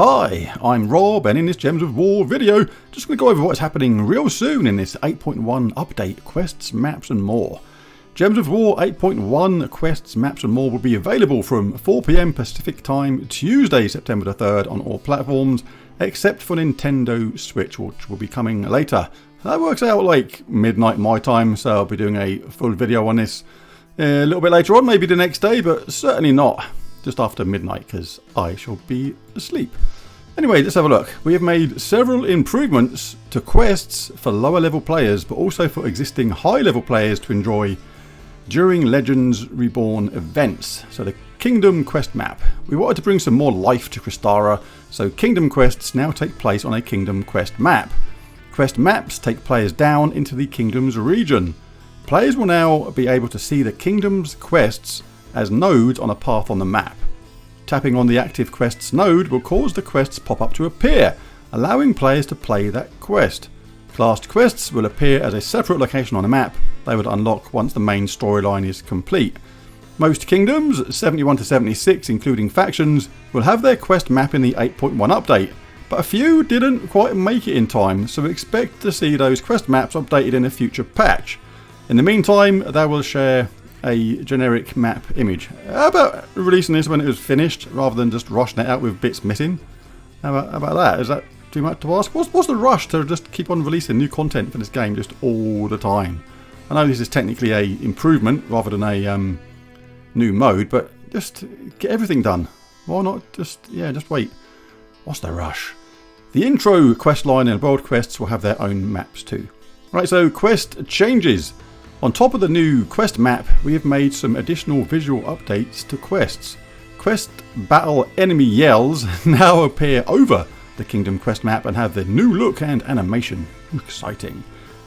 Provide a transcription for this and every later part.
Hi, I'm Rob, and in this Gems of War video, just going to go over what's happening real soon in this 8.1 update, quests, maps and more. Gems of War 8.1 quests, maps and more will be available from 4 PM Pacific Time Tuesday, September the 3rd on all platforms, except for Nintendo Switch, which will be coming later. That works out like midnight my time, so I'll be doing a full video on this a little bit later on, maybe the next day, but certainly not just after midnight, because I shall be asleep. Anyway, let's have a look. We have made several improvements to quests for lower level players, but also for existing high level players to enjoy during Legends Reborn events. So the Kingdom Quest map. We wanted to bring some more life to Crystara, so Kingdom Quests now take place on a Kingdom Quest map. Quest maps take players down into the Kingdom's region. Players will now be able to see the Kingdom's quests as nodes on a path on the map. Tapping on the active quests node will cause the quests pop-up to appear, allowing players to play that quest. Classed quests will appear as a separate location on a map. They would unlock once the main storyline is complete. Most kingdoms, 71 to 76 including factions, will have their quest map in the 8.1 update, but a few didn't quite make it in time, so expect to see those quest maps updated in a future patch. In the meantime, they will share a generic map image. How about releasing this when it was finished rather than just rushing it out with bits missing? How about that? Is that too much to ask? What's the rush to just keep on releasing new content for this game just all the time? I know this is technically a improvement rather than a new mode, but just get everything done. Why not just wait? What's the rush? The intro quest line and world quests will have their own maps too. Right, so quest changes. On top of the new quest map, we have made some additional visual updates to quests. Quest battle enemy yells now appear over the Kingdom Quest map and have the new look and animation. Exciting.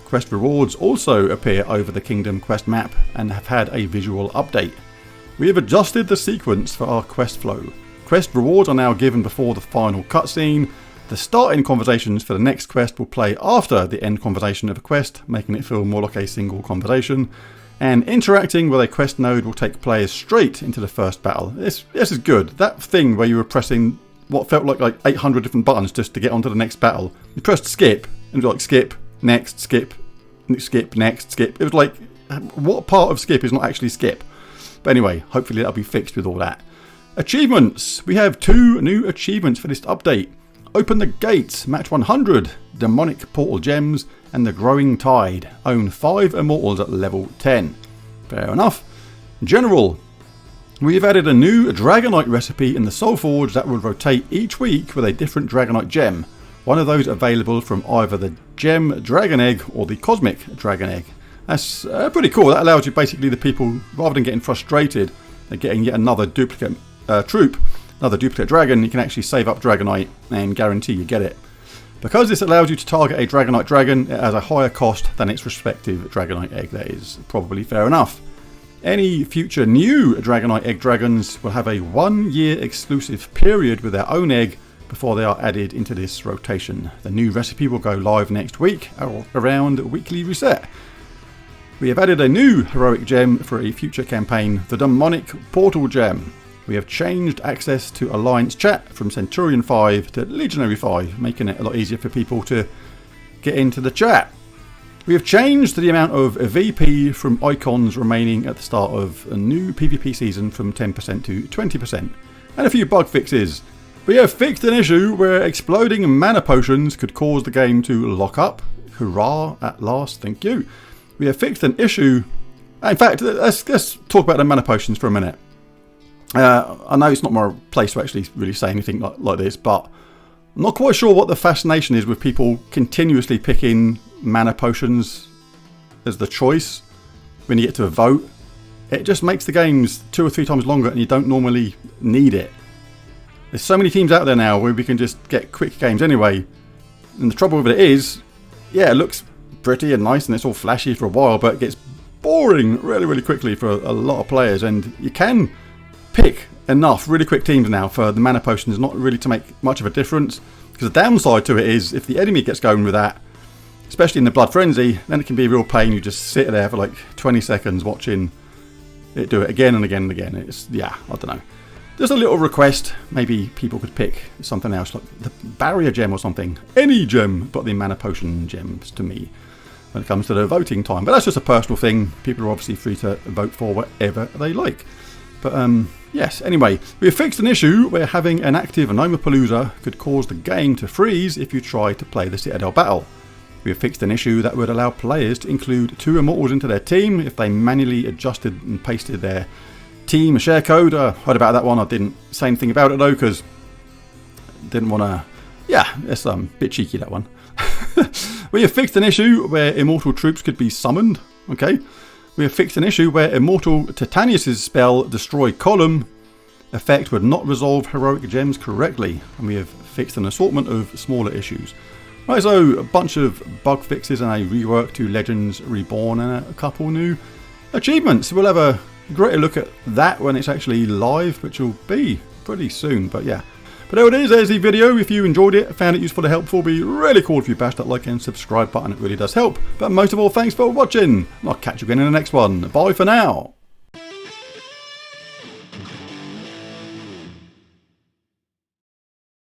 Quest rewards also appear over the Kingdom Quest map and have had a visual update. We have adjusted the sequence for our quest flow. Quest rewards are now given before the final cutscene. The start-in conversations for the next quest will play after the end conversation of a quest, making it feel more like a single conversation. And interacting with a quest node will take players straight into the first battle. This is good. That thing where you were pressing what felt like 800 different buttons just to get onto the next battle. You pressed skip, and it was like skip, next, skip, skip, next, skip. It was like, what part of skip is not actually skip? But anyway, hopefully that'll be fixed with all that. Achievements. We have 2 new achievements for this update. Open the Gates, match 100, Demonic Portal Gems, and the Growing Tide. Own 5 Immortals at level 10. Fair enough. General. We've added a new Dragonite recipe in the Soulforge that will rotate each week with a different Dragonite gem. One of those available from either the Gem Dragon Egg or the Cosmic Dragon Egg. That's pretty cool. That allows you basically the people, rather than getting frustrated at getting yet another duplicate troop, another duplicate dragon, you can actually save up Dragonite and guarantee you get it. Because this allows you to target a Dragonite dragon, it has a higher cost than its respective Dragonite egg. That is probably fair enough. Any future new Dragonite egg dragons will have a 1-year exclusive period with their own egg before they are added into this rotation. The new recipe will go live next week around weekly reset. We have added a new heroic gem for a future campaign, the Demonic Portal Gem. We have changed access to Alliance chat from Centurion 5 to Legionary 5, making it a lot easier for people to get into the chat. We have changed the amount of VP from icons remaining at the start of a new PvP season from 10% to 20%. And a few bug fixes. We have fixed an issue where exploding mana potions could cause the game to lock up. Hurrah, at last, thank you. We have fixed an issue. In fact, let's talk about the mana potions for a minute. I know it's not my place to actually really say anything like this, but I'm not quite sure what the fascination is with people continuously picking mana potions as the choice when you get to a vote. It just makes the games 2 or 3 times longer and you don't normally need it. There's so many teams out there now where we can just get quick games anyway. And the trouble with it is, yeah, it looks pretty and nice and it's all flashy for a while, but it gets boring really, really quickly for a lot of players. And you can pick enough really quick teams now for the mana potions not really to make much of a difference, because the downside to it is if the enemy gets going with that, especially in the Blood Frenzy, then it can be a real pain. You just sit there for like 20 seconds watching it do it again and again and again. It's, yeah, I don't know. Just a little request, maybe people could pick something else, like the barrier gem or something. Any gem but the mana potion gems to me when it comes to the voting time. But that's just a personal thing. People are obviously free to vote for whatever they like. But yes, anyway, we have fixed an issue where having an active Nomapalooza could cause the game to freeze if you try to play the Citadel battle. We have fixed an issue that would allow players to include 2 Immortals into their team if they manually adjusted and pasted their team share code. Heard about that one. I didn't say anything about it though because didn't want to. Yeah, it's a bit cheeky, that one. We have fixed an issue where immortal troops could be summoned. Okay. We have fixed an issue where immortal Titanius' spell Destroy Column effect would not resolve heroic gems correctly, and we have fixed an assortment of smaller issues. Right, so a bunch of bug fixes and a rework to Legends Reborn and a couple new achievements. We'll have a greater look at that when it's actually live, which will be pretty soon. But yeah, but there it is. There's the video. If you enjoyed it, found it useful or helpful, it'd be really cool if you bash that like and subscribe button. It really does help. But most of all, thanks for watching. I'll catch you again in the next one. Bye for now.